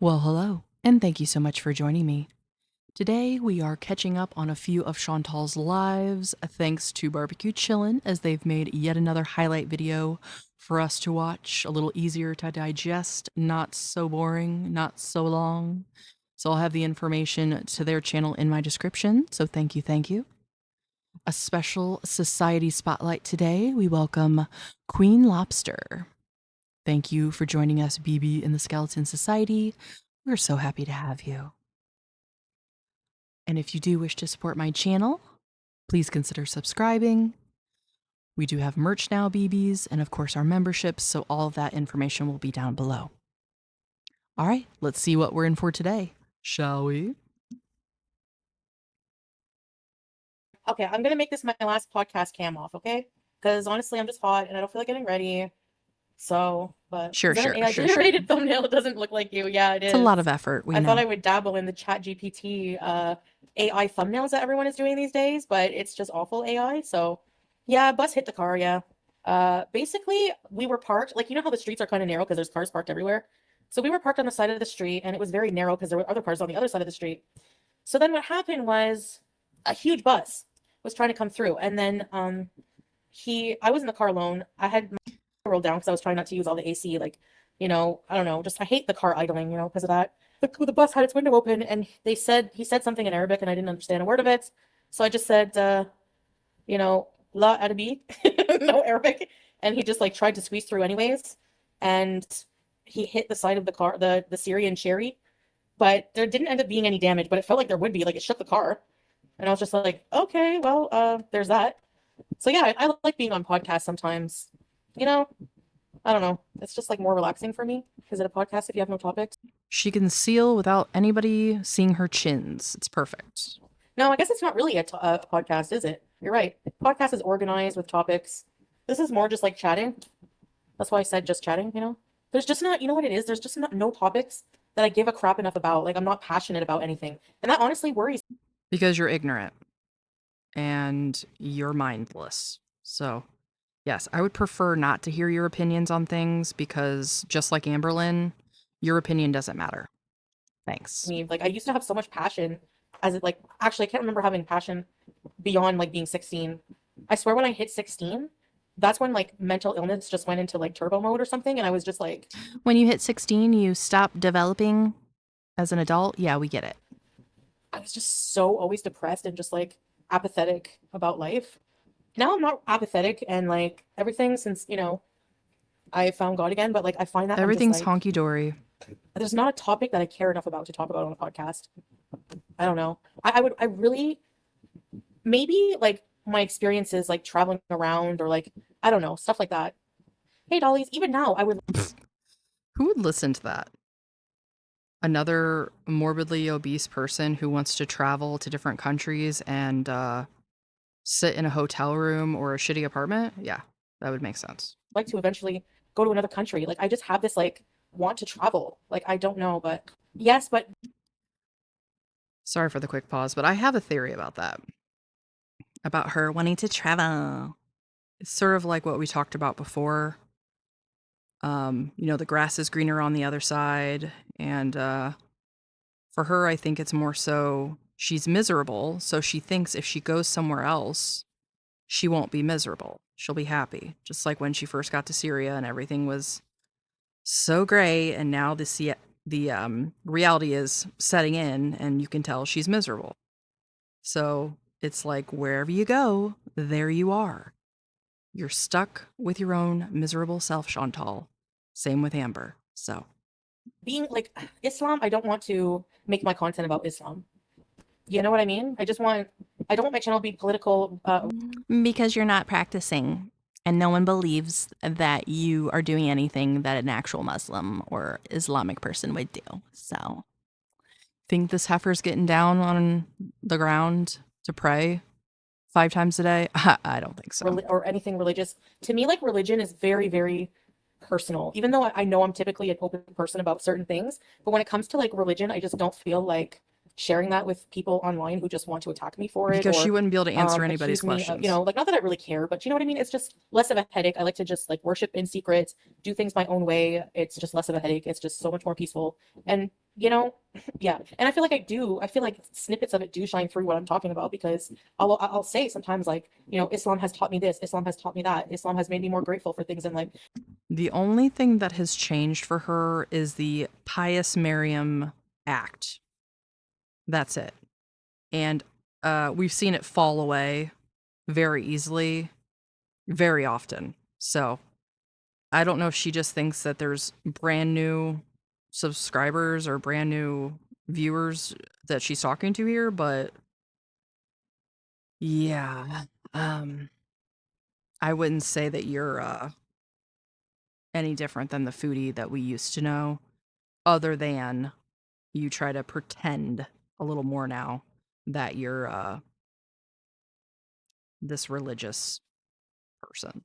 Well, hello, and thank you so much for joining me. Today, we are catching up on a few of Chantal's lives, thanks to Barbecue Chillin', as they've made yet another highlight video for us to watch, a little easier to digest, not so boring, not so long. So I'll have the information to their channel in my description, so thank you, thank you. A special society spotlight today, we welcome Queen Lobster. Thank you for joining us, BB, in the Skeleton Society. We're so happy to have you. And if you do wish to support my channel, please consider subscribing. We do have merch now, BBs, and of course our memberships, so all of that information will be down below. All right, let's see what we're in for today, shall we? Okay, I'm gonna make this my last podcast cam off, okay? Because honestly, I'm just hot and I don't feel like getting ready. So, but Sure, is that an sure, AI sure, sure. generated thumbnail? It doesn't look like you. Yeah, it It's a is. lot of effort, we I thought know. I would dabble in the chat GPT AI thumbnails that everyone is doing these days, but it's just awful AI. So yeah, bus hit the car, yeah. Basically we were parked, like you know how the streets are kind of narrow because there's cars parked everywhere. So we were parked on the side of the street and it was very narrow because there were other cars on the other side of the street. So then what happened was a huge bus was trying to come through. And then I was in the car alone. I had my rolled down because I was trying not to use all the AC. Like, I don't know, just I hate the car idling, because of that. The bus had its window open and he said something in Arabic and I didn't understand a word of it. So I just said, la Arabi, no Arabic. And he just like tried to squeeze through anyways. And he hit the side of the car, the Syrian cherry, but there didn't end up being any damage, but it felt like there would be, like it shook the car. And I was just like, okay, well, there's that. So yeah, I like being on podcasts sometimes. You know, I don't know. It's just like more relaxing for me. Is it a podcast if you have no topics? She can seal without anybody seeing her chins. It's perfect. No, I guess it's not really a podcast, is it? You're right. Podcast is organized with topics. This is more just like chatting. That's why I said just chatting. There's just not, you know what it is? There's just not no topics that I give a crap enough about. Like I'm not passionate about anything. And that honestly worries me. Because you're ignorant and you're mindless. So, yes, I would prefer not to hear your opinions on things because just like Amberlyn, your opinion doesn't matter. Thanks. Like I used to have so much passion as it like actually I can't remember having passion beyond like being 16. I swear when I hit 16, that's when like mental illness just went into like turbo mode or something and I was just like When you hit 16, you stop developing as an adult. Yeah, we get it. I was just so always depressed and just like apathetic about life. Now I'm not apathetic and like everything since, I found God again, but like I find that I'm just Everything's like honky dory. there's not a topic that I care enough about to talk about on a podcast. I don't know. I really maybe like my experiences like traveling around or like I don't know, stuff like that. Hey dollies, even now I would Who would listen to that? Another morbidly obese person who wants to travel to different countries and sit in a hotel room or a shitty apartment? Yeah, that would make sense. like to eventually go to another country. Like I just have this like want to travel. Like I don't know, but yes, but Sorry for the quick pause, but I have a theory about that. About her wanting to travel. It's sort of like what we talked about before. The grass is greener on the other side. And for her, I think it's more so she's miserable. So she thinks if she goes somewhere else, she won't be miserable. She'll be happy. Just like when she first got to Syria and everything was so great. And now the reality is setting in and you can tell she's miserable. So it's like wherever you go, there you are. You're stuck with your own miserable self, Chantal. Same with Amber. So being like Islam, I don't want to make my content about Islam. You know what I mean? I don't want my channel to be political. because you're not practicing and no one believes that you are doing anything that an actual Muslim or Islamic person would do. So think this heifer's getting down on the ground to pray 5 times a day? I don't think so. Or anything religious. To me, like religion is very, very personal. Even though I know I'm typically an open person about certain things, but when it comes to like religion, I just don't feel like sharing that with people online who just want to attack me for it Because she or wouldn't be able to answer anybody's accuse me of, questions. like not that I really care, but you know what I mean? It's just less of a headache. I like to just like worship in secret, do things my own way. It's just less of a headache. It's just so much more peaceful. And you know, yeah. And I feel like I feel like snippets of it do shine through what I'm talking about because I'll say sometimes like, Islam has taught me this, Islam has taught me that, Islam has made me more grateful for things in life. The only thing that has changed for her is the Pious Miriam act. That's it. And we've seen it fall away very easily, very often. So I don't know if she just thinks that there's brand new subscribers or brand new viewers that she's talking to here, but yeah, I wouldn't say that you're any different than the foodie that we used to know, other than you try to pretend a little more now that you're this religious person.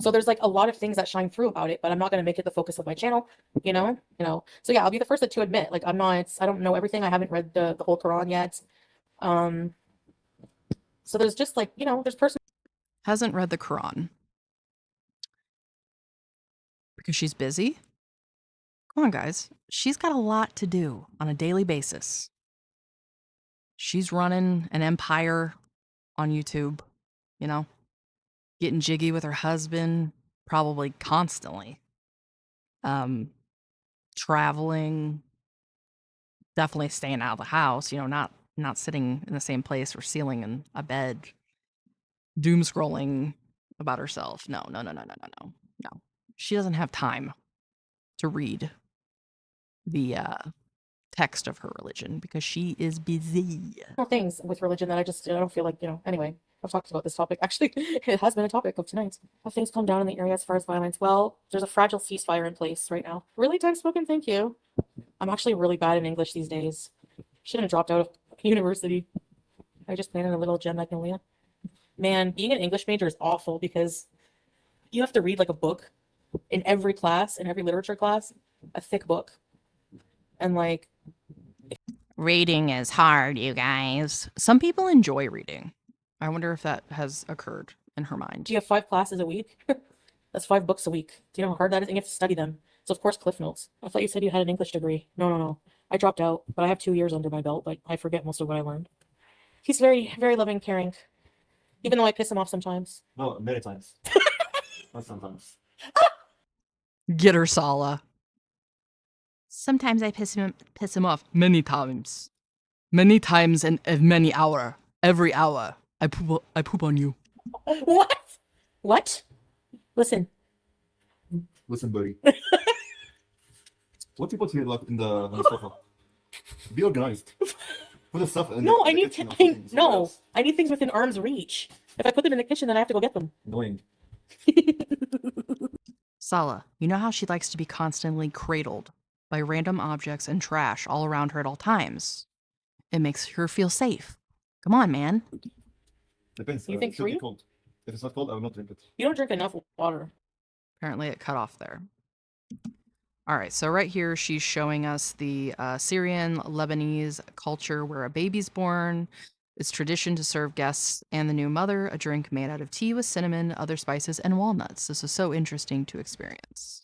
So there's like a lot of things that shine through about it, but I'm not going to make it the focus of my channel, So yeah, I'll be the first to admit, like I don't know everything. I haven't read the whole Quran yet. Um, so there's just like, there's personal Hasn't read the Quran because she's busy. Come on, guys. She's got a lot to do on a daily basis. She's running an empire on YouTube, you know, getting jiggy with her husband, probably constantly. Um, Traveling, definitely staying out of the house, not sitting in the same place or ceiling in a bed, doom scrolling about herself. No, no, no, no, no, no, no. No. She doesn't have time to read the text of her religion because she is busy. things with religion that I don't feel like, anyway, I've talked about this topic. Actually, it has been a topic of tonight. Have things calmed down in the area as far as violence? Well, there's a fragile ceasefire in place right now. Really time spoken, thank you. I'm actually really bad in English these days. Shouldn't have dropped out of university. I just planted a little gem magnolia. Man, being an English major is awful because you have to read like a book in every class, in every literature class, a thick book. And like, Reading is hard, you guys. Some people enjoy reading. I wonder if that has occurred in her mind. do you have 5 classes a week? That's 5 books a week. Do you know how hard that is? And you have to study them. So of course, Cliff Notes. I thought you said you had an English degree. No, no, no. I dropped out, but I have 2 years under my belt, but I forget most of what I learned. He's very, very loving, caring, even though I piss him off sometimes. No, many times. Not sometimes. Get her, Sala. Sometimes I piss him off. Many times. Many times and many hour. Every hour. I poop on you. What? What? Listen. Listen, buddy. What people here left in the sofa? Be organized. Put the stuff in No, the I need kitchen or to. something, somewhere No, else. I need things within arm's reach. If I put them in the kitchen, then I have to go get them. Annoying. Sala, you know how she likes to be constantly cradled by random objects and trash all around her at all times. It makes her feel safe. Come on, man. Depends. You think It should be 3? cold. If it's not cold, I will not drink it. You don't drink enough water. Apparently it cut off there. All right, so right here she's showing us the Syrian Lebanese culture where a baby's born. It's tradition to serve guests and the new mother a drink made out of tea with cinnamon, other spices, and walnuts. This is so interesting to experience.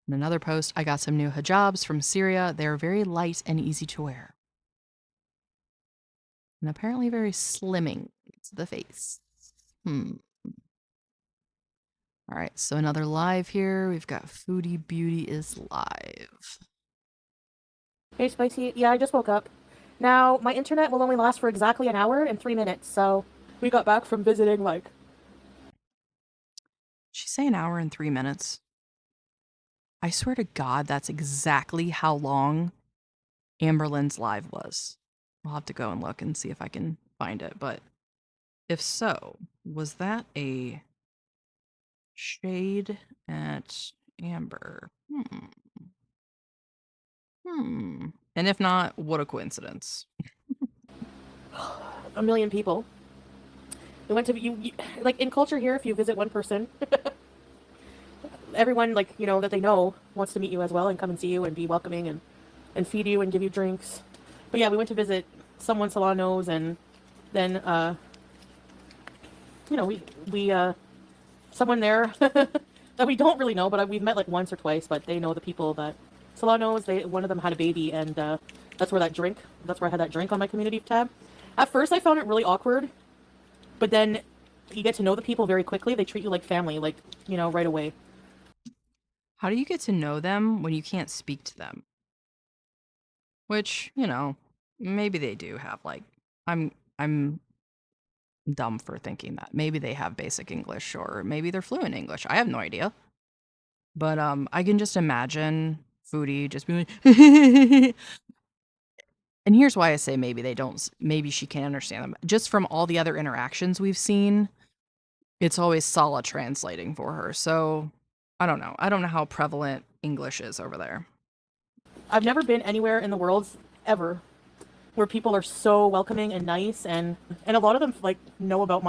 In another post, I got some new hijabs from Syria. They are very light and easy to wear. And apparently very slimming to the face. All right, so another live here. We've got Foodie Beauty is live. Hey, Spicy. Yeah, I just woke up. Now, my internet will only last for exactly an hour and 3 minutes, so we got back from visiting, like... She's saying an hour and 3 minutes. I swear to God, that's exactly how long Amberlynn's live was. I'll have to go and look and see if I can find it, but if so, was that a shade at Amber? And if not, what a coincidence. A million people. We went to... like, in culture here, if you visit one person... everyone, like, that they know wants to meet you as well and come and see you and be welcoming and feed you and give you drinks. But yeah, we went to visit someone Salah knows, and then, we someone there that we don't really know, but we've met like once or twice, but they know the people that Salah knows. One of them had a baby, and that's where I had that drink on my community tab. At first, I found it really awkward, but then you get to know the people very quickly. They treat you like family, like, you know, right away. How do you get to know them when you can't speak to them? Which, you know, maybe they do have like I'm dumb for thinking that. Maybe they have basic English or maybe they're fluent English. I have no idea. But I can just imagine Foodie just being like and here's why I say maybe they don't maybe she can't understand them. Just from all the other interactions we've seen, it's always Sala translating for her. So, I don't know. I don't know how prevalent English is over there. I've never been anywhere in the world ever where people are so welcoming and nice, and a lot of them like know about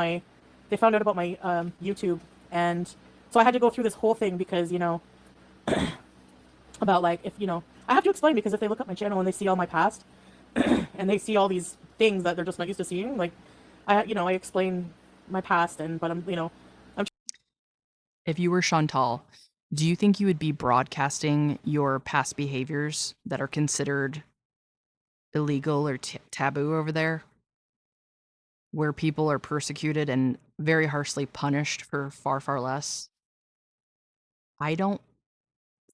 they found out about my YouTube, and so I had to go through this whole thing because, you know, about like, if, you know, I have to explain, because if they look up my channel and they see all my past and they see all these things that they're just not used to seeing, like, I explain my past, but I'm, you know, If you were Chantal, do you think you would be broadcasting your past behaviors that are considered illegal or taboo over there, where people are persecuted and very harshly punished for far, far less? I don't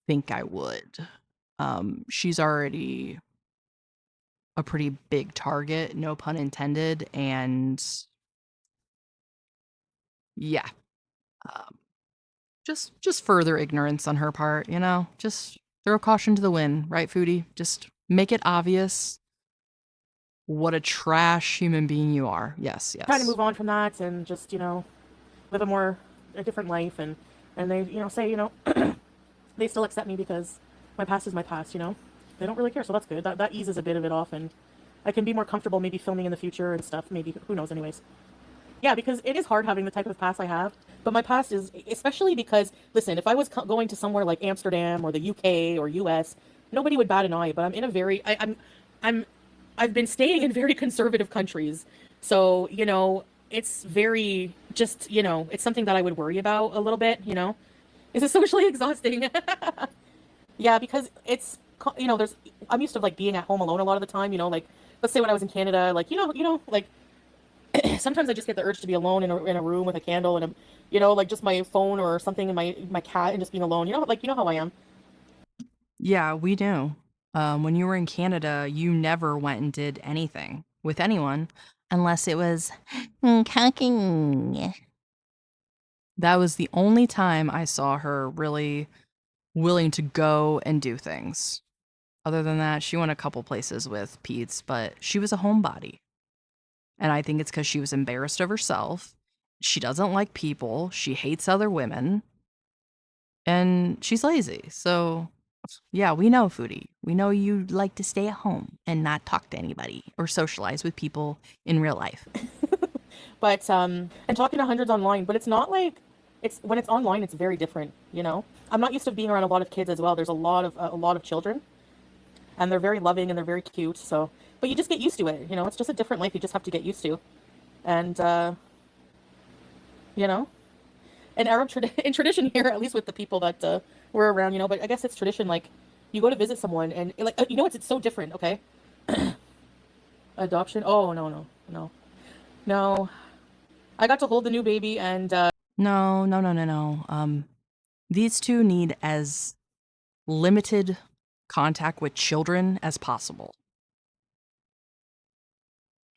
think I would. She's already a pretty big target, no pun intended, and yeah, um, just further ignorance on her part, you know? Just throw caution to the wind, right, Foodie? Just make it obvious what a trash human being you are. Yes, trying to yes. move on from that and just, you know, live a different life, and they, you know, say, you know, they still accept me because my past is my past, you know. They don't really care, so that's good. That eases a bit of it off, and I can be more comfortable maybe filming in the future and stuff. Maybe, who knows, anyways. Yeah, because it is hard having the type of past I have. But my past is, especially because, listen, if I was going to somewhere like Amsterdam or the UK or US, nobody would bat an eye. But I'm in a very, I'm, I've been staying in very conservative countries. So, you know, it's very, just, you know, it's something that I would worry about a little bit, you know. Is it socially exhausting? Yeah, because it's, you know, I'm used to like being at home alone a lot of the time, you know, like, let's say when I was in Canada, like, like, sometimes I just get the urge to be alone in a room with a candle and you know, like just my phone or something, and my cat, and just being alone. You know, like, you know how I am. Yeah, we do. When you were in Canada, you never went and did anything with anyone unless it was cooking. That was the only time I saw her really willing to go and do things. Other than that, she went a couple places with Pete's, but she was a homebody. And I think it's because she was embarrassed of herself. She doesn't like people. She hates other women. And she's lazy. So, yeah, we know, Foodie. We know you like to stay at home and not talk to anybody or socialize with people in real life. But and talking to hundreds online, but it's not like, it's when it's online, it's very different. You know, I'm not used to being around a lot of kids as well. There's a lot of children, and they're very loving and they're very cute. So, but you just get used to it. You know, it's just a different life. You just have to get used to, and you know. An Arab in tradition here, at least with the people that were around, you know. But I guess it's tradition. Like, you go to visit someone, and like, you know, it's so different. Okay, adoption. Oh, no. I got to hold the new baby, and No. These two need as limited contact with children as possible.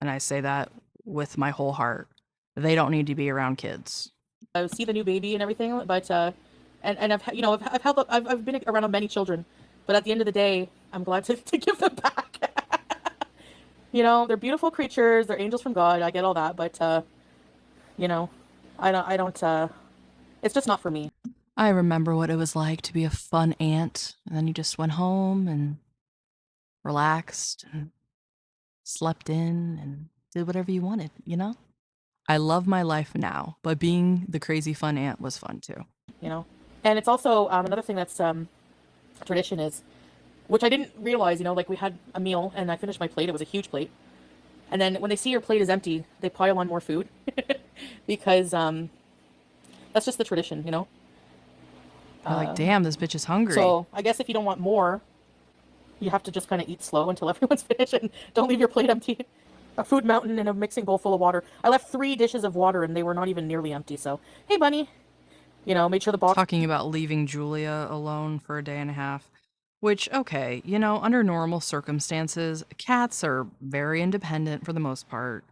And I say that with my whole heart. They don't need to be around kids. see the new baby and everything. But and I've, you know, I've held up, I've been around many children, but at the end of the day, I'm glad to give them back. You know, they're beautiful creatures. They're angels from God. I get all that, but you know, I don't. It's just not for me. I remember what it was like to be a fun aunt, and then you just went home and relaxed and slept in and did whatever you wanted, you know? I love my life now, but being the crazy fun aunt was fun too. You know, and it's also another thing that's tradition is, which I didn't realize. You know, like, we had a meal and I finished my plate. It was a huge plate, and then when they see your plate is empty, they pile on more food because that's That's just the tradition, you know? You're like, damn, this bitch is hungry. So I guess if you don't want more, you have to just kind of eat slow until everyone's finished and don't leave your plate empty. A food mountain and a mixing bowl full of water. I left 3 dishes of water and they were not even nearly empty. So, hey, bunny. You know, made sure the box. Talking about leaving Julia alone for a day and a half. Which, okay, you know, under normal circumstances, cats are very independent for the most part.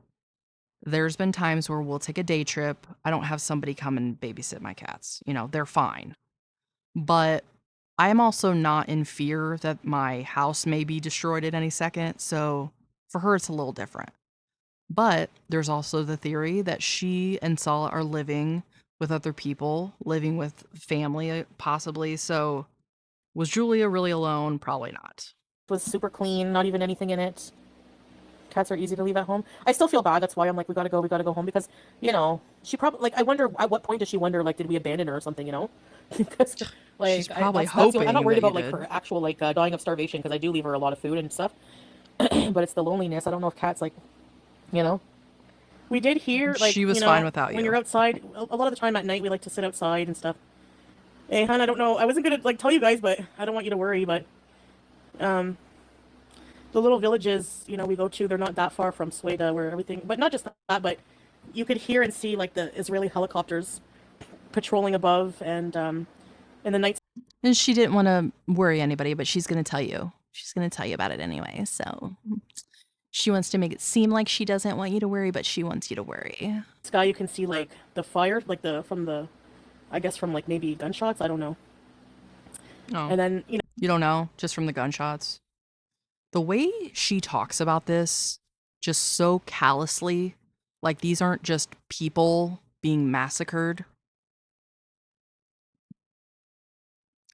There's been times where we'll take a day trip. I don't have somebody come and babysit my cats. You know, they're fine. But I am also not in fear that my house may be destroyed at any second. So for her, it's a little different. But there's also the theory that she and Sala are living with other people, living with family, possibly. So was Julia really alone? Probably not. Was super clean, not even anything in it. Cats are easy to leave at home. I still feel bad. That's why I'm like, we gotta go home because, you know, she probably, like, I wonder at what point does she wonder, like, did we abandon her or something, you know? Because, like, She's probably hoping I'm not worried that about, you like, did. her actual, like, dying of starvation because I do leave her a lot of food and stuff. But it's the loneliness. I don't know if cats, like, you know. We did hear, like, She was you know, fine without when you. you're outside, a lot of the time at night, we like to sit outside and stuff. Hey, hon, I don't know. I wasn't gonna, like, tell you guys, but I don't want you to worry, but, the little villages, you know, we go to, they're not that far from Sweda where everything, but not just that, but you could hear and see, like, the Israeli helicopters patrolling above and, in the night. And she didn't want to worry anybody, but she's going to tell you. She's going to tell you about it anyway. So she wants to make it seem like she doesn't want you to worry, but she wants you to worry. Sky, you can see, like, the fire, like, from the, I guess from, like, maybe gunshots, I don't know. Oh. And then, you know. You don't know? Just from the gunshots? The way she talks about this, just so callously, like these aren't just people being massacred.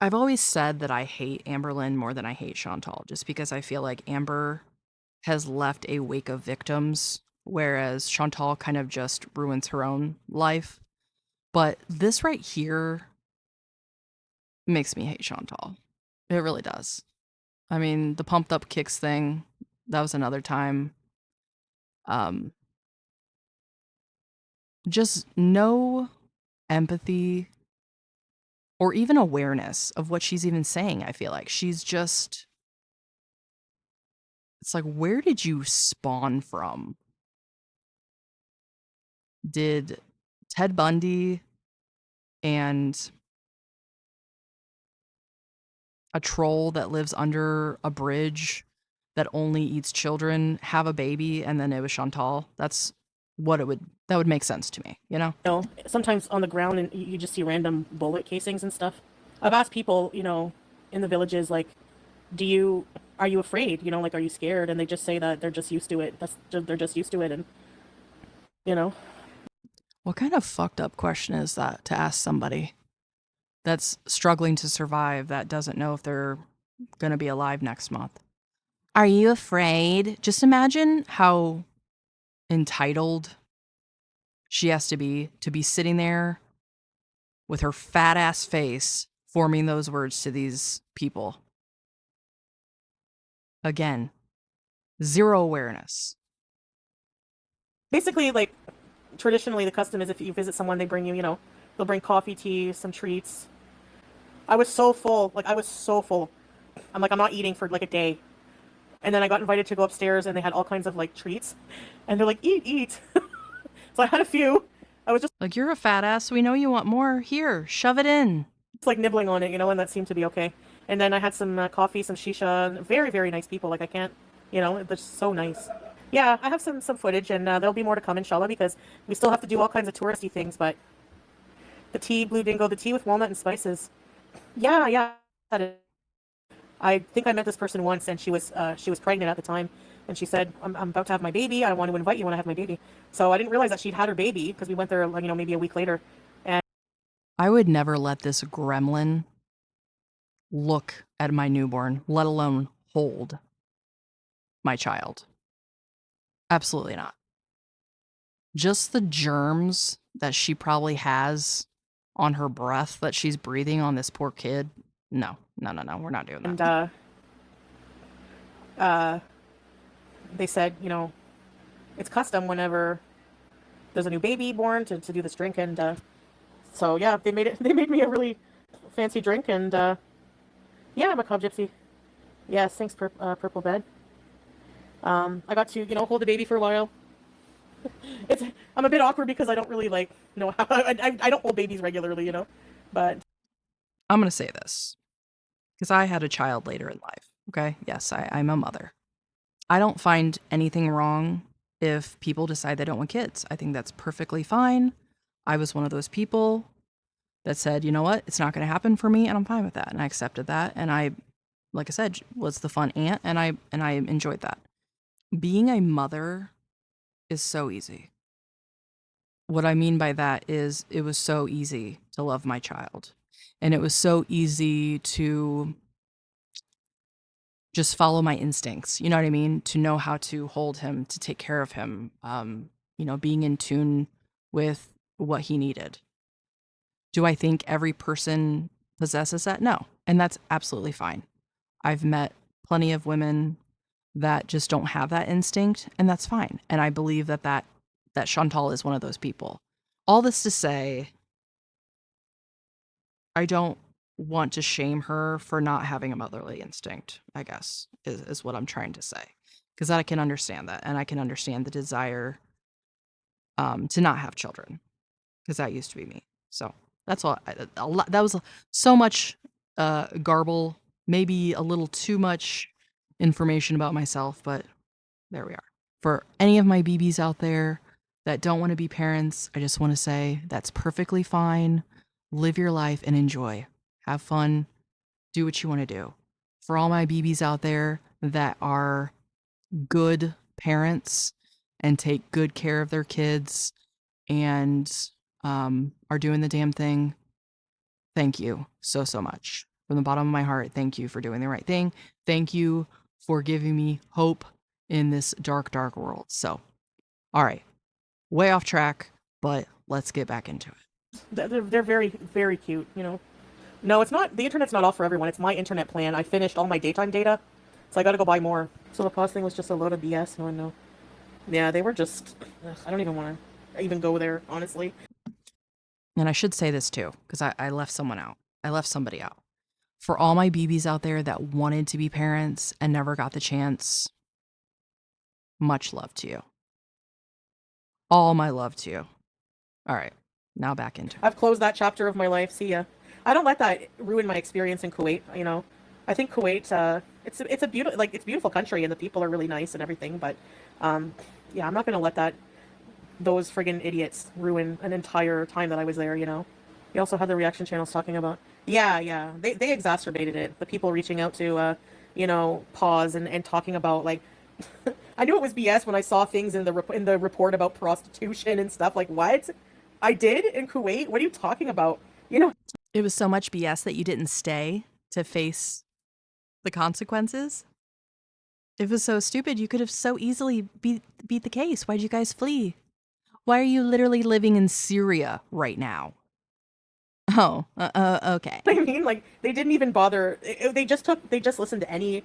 I've always said that I hate Amberlynn more than I hate Chantal, just because I feel like Amber has left a wake of victims, whereas Chantal kind of just ruins her own life. But this right here makes me hate Chantal. It really does. I mean, the pumped up kicks thing, that was another time. Just no empathy or even awareness of what she's even saying, I feel like. She's just, it's like, where did you spawn from? Did Ted Bundy and a troll that lives under a bridge that only eats children have a baby and then it was Chantal? That's what that would make sense to me, you know? You know, sometimes on the ground and you just see random bullet casings and stuff. I've asked people, you know, in the villages, like, are you afraid? You know, like, are you scared? And they just say that they're just used to it. They're just used to it. And, you know. What kind of fucked up question is that to ask somebody that's struggling to survive, that doesn't know if they're going to be alive next month? Are you afraid? Just imagine how entitled she has to be sitting there with her fat ass face forming those words to these people. Again, zero awareness. Basically, like, traditionally the custom is if you visit someone, they bring you, you know, they'll bring coffee, tea, some treats. I was so full. Like, I was so full. I'm like, I'm not eating for like a day. And then I got invited to go upstairs and they had all kinds of, like, treats. And they're like, eat. So I had a few. I was just Like, you're a fat ass. We know you want more. Here, shove it in. like nibbling on it, you know, and that seemed to be okay. And then I had some coffee, some shisha. Very, very nice people. Like, I can't, you know, they're so nice. Yeah, I have some footage, and there'll be more to come, inshallah, because we still have to do all kinds of touristy things. But the tea, Blue Dingo, the tea with walnut and spices. Yeah. I think I met this person once, and she was pregnant at the time, and she said, I'm about to have my baby. I want to invite you when I have my baby. So I didn't realize that she'd had her baby because we went there, like, you know, maybe a week later. And I would never let this gremlin look at my newborn, let alone hold my child. Absolutely not. Just the germs that she probably has on her breath that she's breathing on this poor kid. No, we're not doing that. And they said, you know, it's custom whenever there's a new baby born to do this drink. And So yeah, they made it. They made me a really fancy drink, and yeah, I'm a cob gypsy. Yes, thanks, Purple Bed. I got to, hold the baby for a while. It's I'm a bit awkward because I don't really like know how I don't hold babies regularly, but I'm going to say this because I had a child later in life. Okay. Yes, I'm a mother. I don't find anything wrong if people decide they don't want kids. I think that's perfectly fine. I was one of those people that said, you know what, it's not going to happen for me, and I'm fine with that. And I accepted that. And I, like I said, was the fun aunt, and I enjoyed that. Being a mother is so easy. What I mean by that is it was so easy to love my child. And it was so easy to just follow my instincts. You know what I mean? To know how to hold him, to take care of him, being in tune with what he needed. Do I think every person possesses that? No. And that's absolutely fine. I've met plenty of women that just don't have that instinct, and that's fine. And I believe that Chantal is one of those people. All this to say, I don't want to shame her for not having a motherly instinct, I guess, is what I'm trying to say. Because I can understand that, and I can understand the desire to not have children, because that used to be me. So that's all. A lot, that was so much garble, maybe a little too much information about myself, but there we are. For any of my BBs out there that don't want to be parents, I just want to say that's perfectly fine. Live your life and enjoy. Have fun. Do what you want to do. For all my BBs out there that are good parents and take good care of their kids and are doing the damn thing, thank you so, so much. From the bottom of my heart, thank you for doing the right thing. Thank you for giving me hope in this dark, dark world. So, all right, way off track, but let's get back into it. they're very, very cute, No, it's not. The internet's not all for everyone. It's my internet plan. I finished all my daytime data, so I got to go buy more. So the pause thing was just a load of BS. No one know. Yeah, they were just. I don't even want to even go there, honestly. And I should say this too, because I left someone out. I left somebody out. For all my BBs out there that wanted to be parents and never got the chance, much love to you. All my love to you. All right, now back into it. I've closed that chapter of my life. See ya. I don't let that ruin my experience in Kuwait. I think Kuwait. It's a beautiful country, and the people are really nice and everything. But yeah, I'm not gonna let those friggin' idiots ruin an entire time that I was there. You also had the reaction channels talking about. Yeah. They exacerbated it. The people reaching out to pause and talking about like. I knew it was BS when I saw things in the report about prostitution and stuff. Like, what? I did in Kuwait? What are you talking about? It was so much BS that you didn't stay to face the consequences. It was so stupid. You could have so easily beat the case. Why'd you guys flee? Why are you literally living in Syria right now? Oh, okay. I mean, like, they didn't even bother. They just listened to any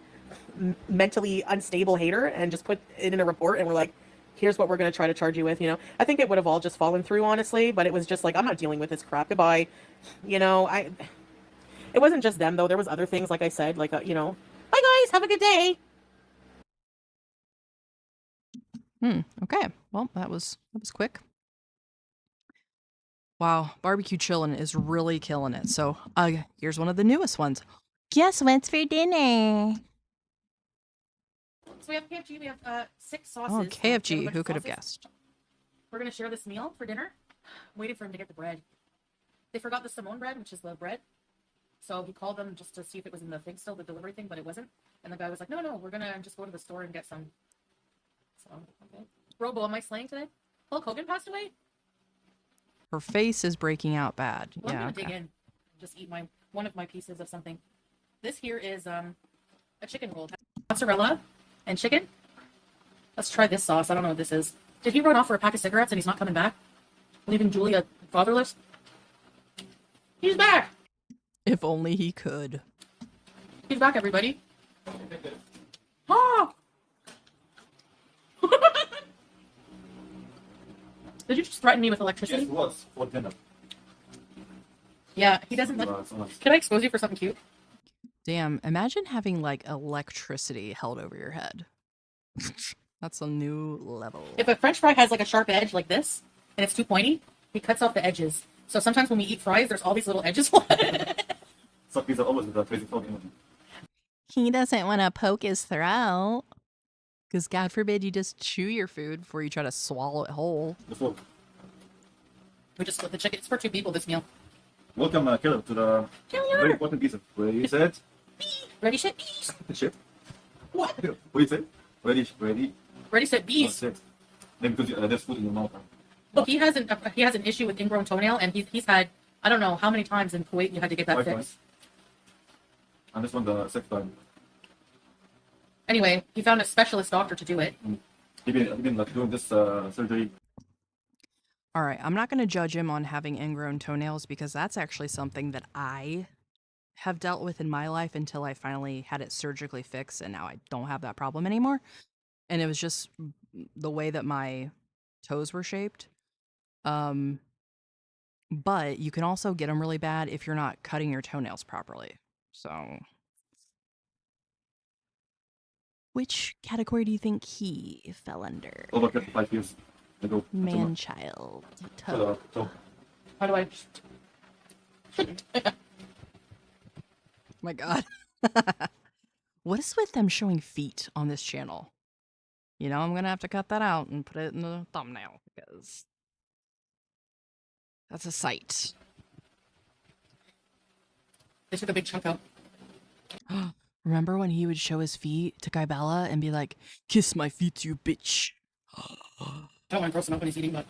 mentally unstable hater and just put it in a report and were like, here's what we're going to try to charge you with. I think it would have all just fallen through, honestly, but it was just like, I'm not dealing with this crap. Goodbye. It wasn't just them though. There was other things, like I said, like, bye guys, have a good day. Okay. Well, that was quick. Wow, barbecue chillin is really killing it. So, here's one of the newest ones. Guess what's for dinner? So we have KFG. We have 6 sauces. Oh, KFG. Who could have guessed? We're gonna share this meal for dinner. I'm waiting for him to get the bread. They forgot the Simone bread, which is the bread. So he called them just to see if it was in the thing still, the delivery thing, but it wasn't. And the guy was like, no, we're gonna just go to the store and get some. So, okay. Robo, am I slaying today? Hulk Hogan passed away? Her face is breaking out bad. Well, yeah, I'm gonna dig in. Just eat one of my pieces of something. This here is a chicken roll. Mozzarella and chicken. Let's try this sauce. I don't know what this is. Did he run off for a pack of cigarettes and he's not coming back? Leaving Julia fatherless? He's back! If only he could. He's back, everybody. Oh! Did you just threaten me with electricity? Yes, it was for dinner. Yeah, he doesn't like. So nice. Can I expose you for something cute? Damn, imagine having like electricity held over your head. That's a new level. If a French fry has like a sharp edge like this, and it's too pointy, he cuts off the edges. So sometimes when we eat fries, there's all these little edges. Some pizza always with a crazy frog emoji. He doesn't want to poke his throat. Because God forbid you just chew your food before you try to swallow it whole. The frog. We just split the chicken. It's for 2 people, this meal. Welcome, Killer, to the very important pizza. Ready, set, Ready, set, shit. What? What do you say? Ready, Ready, set, oh, bees. set. Then because there's food in your mouth. Look, he has an issue with ingrown toenail, and he's had, I don't know how many times in Kuwait you had to get that 5 fixed. times. And this one the 6th time. Anyway, he found a specialist doctor to do it. I've been like doing this surgery. All right, I'm not going to judge him on having ingrown toenails because that's actually something that I have dealt with in my life until I finally had it surgically fixed, and now I don't have that problem anymore. And it was just the way that my toes were shaped. But you can also get them really bad if you're not cutting your toenails properly. So, which category do you think he fell under? Over 55 years ago. Man, child, toe. So, How do I? My God. What is with them showing feet on this channel? You know, I'm going to have to cut that out and put it in the thumbnail because that's a sight. They took a big chunk out. Remember when he would show his feet to Kybella and be like, kiss my feet, you bitch? I don't want to gross him up when he's eating, but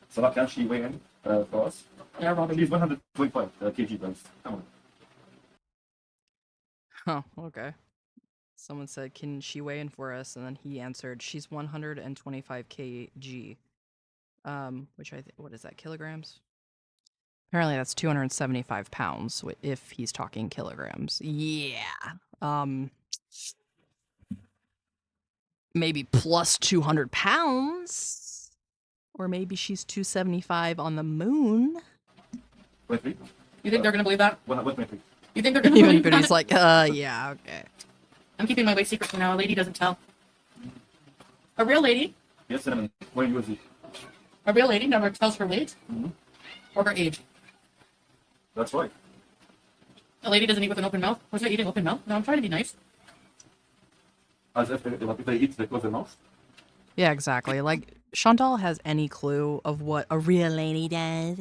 so that can she weigh in for us? yeah, Robin. She's 125 kg guys. Come on. Huh, okay. Someone said, can she weigh in for us? And then he answered, she's 125 kg. Which what is that, kilograms? Apparently that's 275 pounds if he's talking kilograms. Yeah. Maybe plus 200 pounds. Or maybe she's 275 on the moon. Wait, wait. You think they're gonna believe that? What wait, wait. You think they're gonna Even believe but that? he's like, yeah, okay. I'm keeping my weight secret for now. A lady doesn't tell. A real lady, Yes, cinnamon. Where you is it? a real lady never tells her weight Mhm. or her age. That's right. A lady doesn't eat with an open mouth. Was I eating open mouth? No, I'm trying to be nice. As if they eat, they close their mouth. Yeah, exactly. Like, Chantal has any clue of what a real lady does.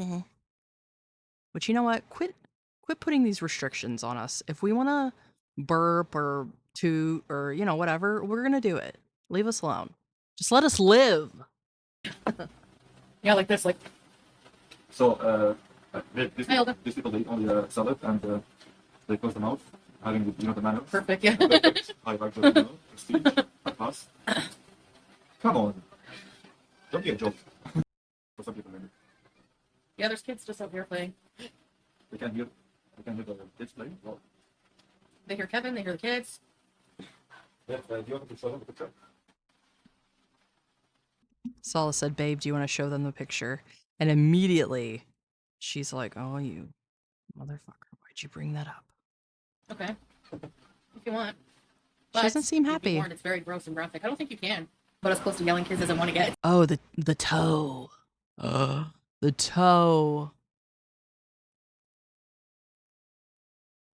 But you know what? Quit putting these restrictions on us. If we want to burp or toot or, you know, whatever, we're going to do it. Leave us alone. Just let us live. Yeah, like this, like So, these Hi, Olga. people they eat only salad and they close the mouth, having the manners. perfect. Yeah. I like the prestige, I pass. Come on, don't be a joke. For some people, maybe Yeah, there's kids just out here playing. they can hear the kids playing. Well, They hear Kevin. They hear the kids. yeah, do you want me to show them the picture? Sala said, babe, do you want to show them the picture? And immediately she's like, oh, you motherfucker. Why'd you bring that up? Okay, if you want. She doesn't seem you'd be happy. warned, it's very gross and graphic. I don't think you can. But as close to yelling kids as I want to get. Oh, the toe. The toe.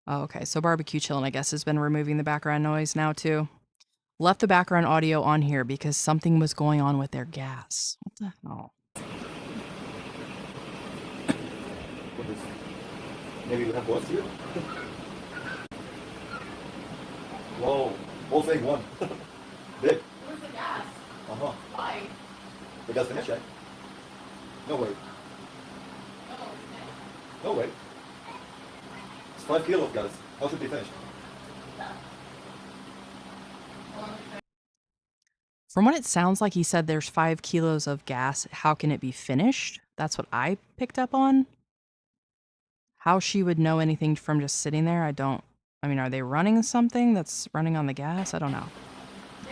Oh, okay. So barbecue chillin', I guess, has been removing the background noise now too. Left the background audio on here because something was going on with their gas. What the hell? What is? Maybe we have both here. Whoa, whole thing one. Big. Where's the gas? Uh-huh. Why? The gas finish, eh? No way. No way. It's 5 kilos, guys. How should they finish? From what it sounds like, he said there's 5 kilos of gas. How can it be finished? That's what I picked up on. How she would know anything from just sitting there, I mean, are they running something that's running on the gas? I don't know.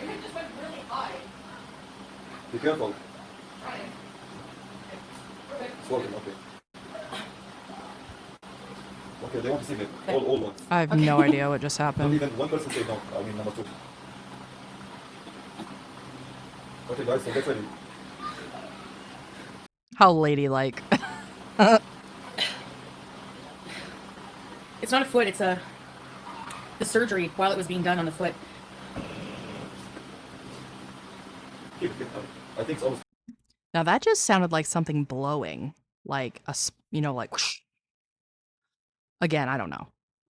Maybe it just went really high. Be careful. Try it. It's working, okay. Okay, they want to sing it. All ones. I have Okay. no idea what just Not happened. even one person say no. I mean number 2. Okay, guys, so get ready. How ladylike. It's not a foot, it's the surgery while it was being done on the foot. Keep it. I think it's almost. Now that just sounded like something blowing, like like whoosh. Again, I don't know.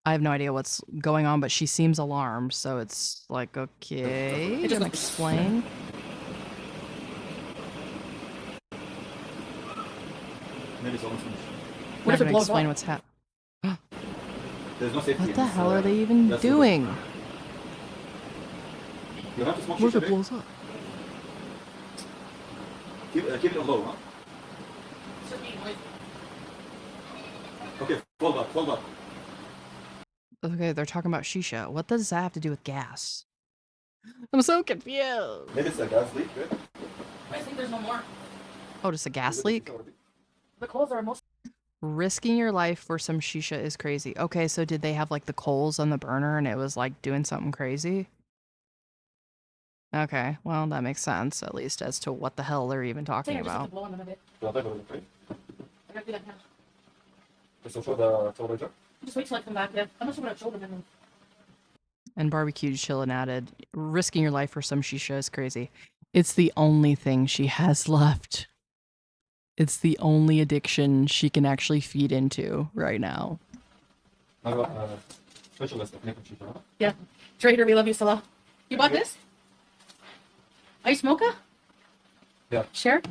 I have no idea what's going on, but she seems alarmed, so it's like, okay, It you just can went- explain. Maybe it's almost finished. What if Not it gonna blows explain up? what's happening. There's no safety. What in the this, hell are they even that's the- doing? You have to smoke What if shisha, it babe. blows up? Keep it on low, huh? Okay, fold back. Okay, they're talking about shisha. What does that have to do with gas? I'm so confused. Maybe it's a gas leak, right? I think there's no more. Oh, just a gas leak? The coals are most. Risking your life for some shisha is crazy. Okay, so did they have like the coals on the burner and it was like doing something crazy? Okay, well, that makes sense, at least as to what the hell they're even talking I just have to about. blow on them a bit. Yeah, that was okay. I gotta do that now. So show the shoulder job. Just wait till I come back. Yeah, I'm not sure what I've showed them. And barbecued chillin added, risking your life for some shisha is crazy. It's the only thing she has left. It's the only addiction she can actually feed into right now. I got specialist of making shisha. Huh? Yeah. Trader, we love you, Salah. You bought this? Ice mocha? Yeah. Share?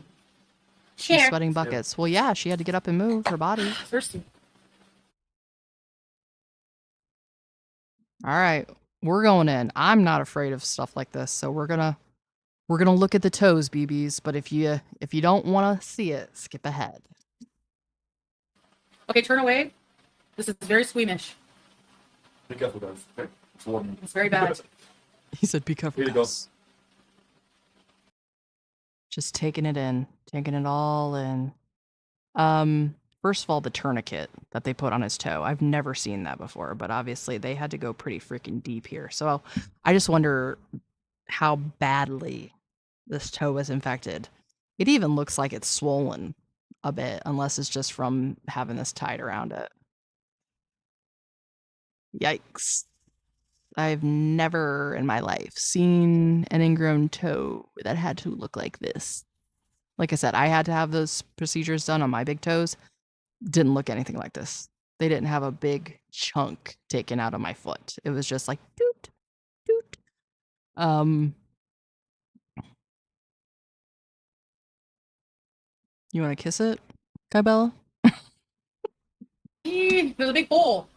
She's Share. sweating buckets. Well, yeah, she had to get up and move her body. Thirsty. All right, we're going in. I'm not afraid of stuff like this, so we're gonna look at the toes, BBs. But if you don't want to see it, skip ahead. Okay, turn away. This is very squeamish. Be careful, guys. Okay, it's warm. It's very bad. He said, "Be careful." Here you go. guys." Just taking it all in. First of all, the tourniquet that they put on his toe. I've never seen that before, but obviously they had to go pretty freaking deep here. So I just wonder how badly this toe was infected. It even looks like it's swollen a bit, unless it's just from having this tied around it. Yikes. I've never in my life seen an ingrown toe that had to look like this. Like I said, I had to have those procedures done on my big toes. Didn't look anything like this. They didn't have a big chunk taken out of my foot. It was just like doot, doot. You want to kiss it, Kybella? Eee, there's a big hole.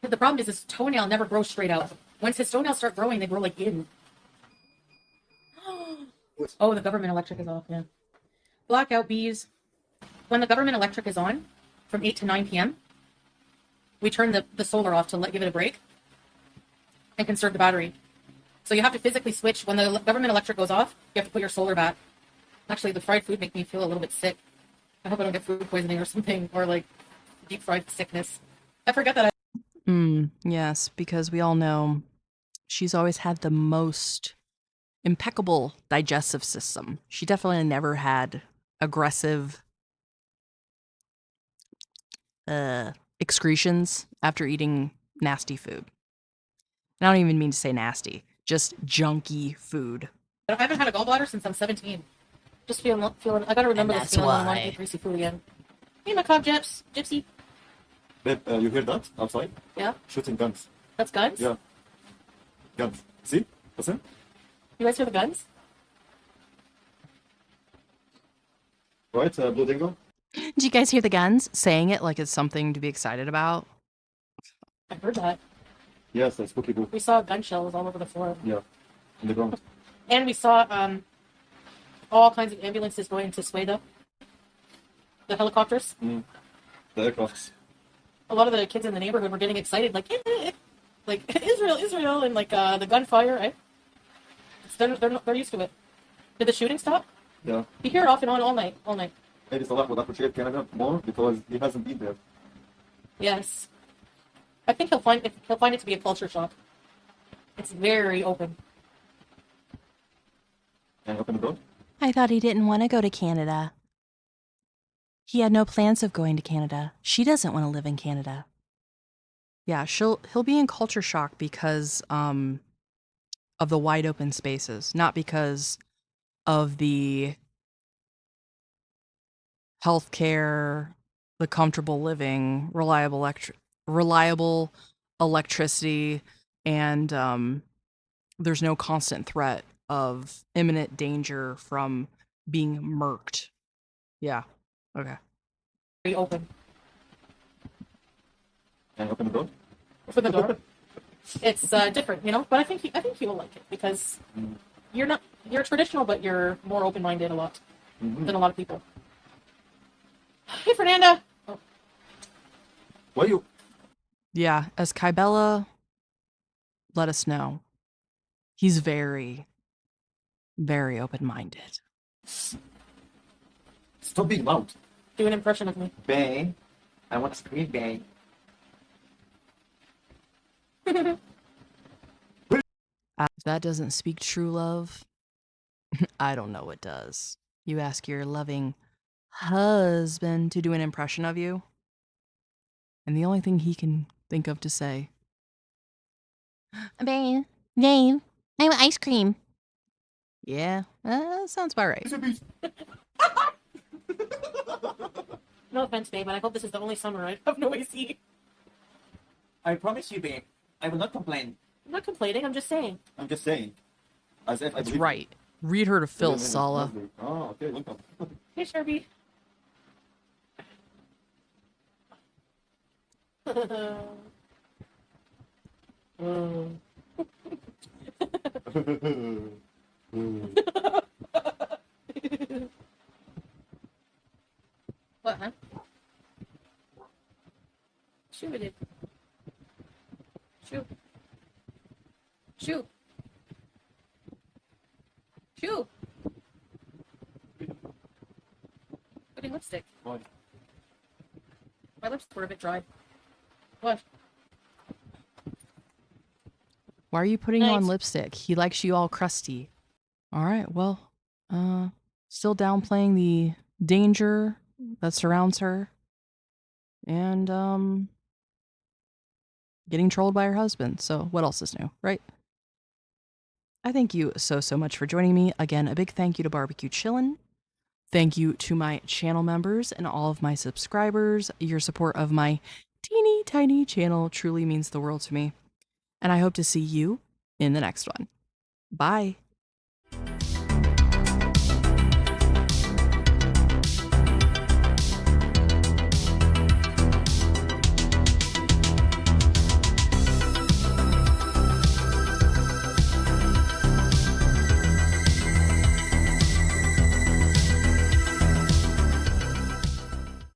But the problem is his toenail never grows straight out. Once his toenails start growing, they grow like in. Oh, the government electric is off, yeah. Blackout bees. When the government electric is on, from 8 to 9 p.m., we turn the solar off to give it a break and conserve the battery. So you have to physically switch. When the government electric goes off, you have to put your solar back. Actually, the fried food makes me feel a little bit sick. I hope I don't get food poisoning or something, or like deep fried sickness. I forget that Yes, because we all know she's always had the most impeccable digestive system. She definitely never had aggressive excretions after eating nasty food. And I don't even mean to say nasty, just junky food. I haven't had a gallbladder since I'm 17. Just feeling. I gotta remember And this that's feeling when I want why. to eat greasy food again. Hey, my cob gypsy. Babe, you hear that outside? Yeah, Shooting guns. that's guns. Yeah. Guns. See? Listen. You guys hear the guns? Right, Blue Dingo? Did you guys hear the guns? Saying it like it's something to be excited about. I heard that. Yes, that's spooky boo. We saw gun shells all over the floor, Yeah. In the ground. and we saw all kinds of ambulances going to Sweden. The helicopters. The aircrafts. A lot of the kids in the neighborhood were getting excited, like Israel, and like the gunfire. Right? They're used to it. Did the shooting stop? Yeah. You hear it off and on all night. Maybe Salah would appreciate Canada more because he hasn't been there. Yes. I think he'll find it to be a culture shock. It's very open. Can I open the door? I thought he didn't want to go to Canada. He had no plans of going to Canada. She doesn't want to live in Canada. Yeah, he'll be in culture shock because of the wide open spaces, not because of the healthcare, the comfortable living, reliable electricity, and there's no constant threat of imminent danger from being murked. Yeah. Okay. Very open. Can I open the door? For the door. It's different, but I think he will like it because you're traditional, but you're more open-minded than a lot of people. Hey, Fernanda. Oh, What you? Yeah, as Kybella let us know, he's very, very open-minded. Stop being loud. do an impression of me. Bang. I want to scream bang. If that doesn't speak true love, I don't know what does. You ask your loving husband to do an impression of you, and the only thing he can think of to say, Babe, I want ice cream. Yeah, sounds about right. No offense, babe, but I hope this is the only summer I have no AC. I promise you, babe. I will not complain. I'm not complaining, I'm just saying. I'm just saying. As if I That's believe. right. Read her to Phil, Wait, Sala. Oh, okay. Welcome. Hey, Sharpie. What, huh? Shoot it. Shoot. Shoot. Shoot. Putting lipstick. What? My lips were a bit dry. What? Why are you putting on Nice. lipstick? He likes you all crusty. All right, well, still downplaying the danger that surrounds her, and getting trolled by her husband. So what else is new, right? I thank you so much for joining me. Again, a big thank you to Barbecue Chillin'. Thank you to my channel members and all of my subscribers. Your support of my teeny tiny channel truly means the world to me. And I hope to see you in the next one. Bye.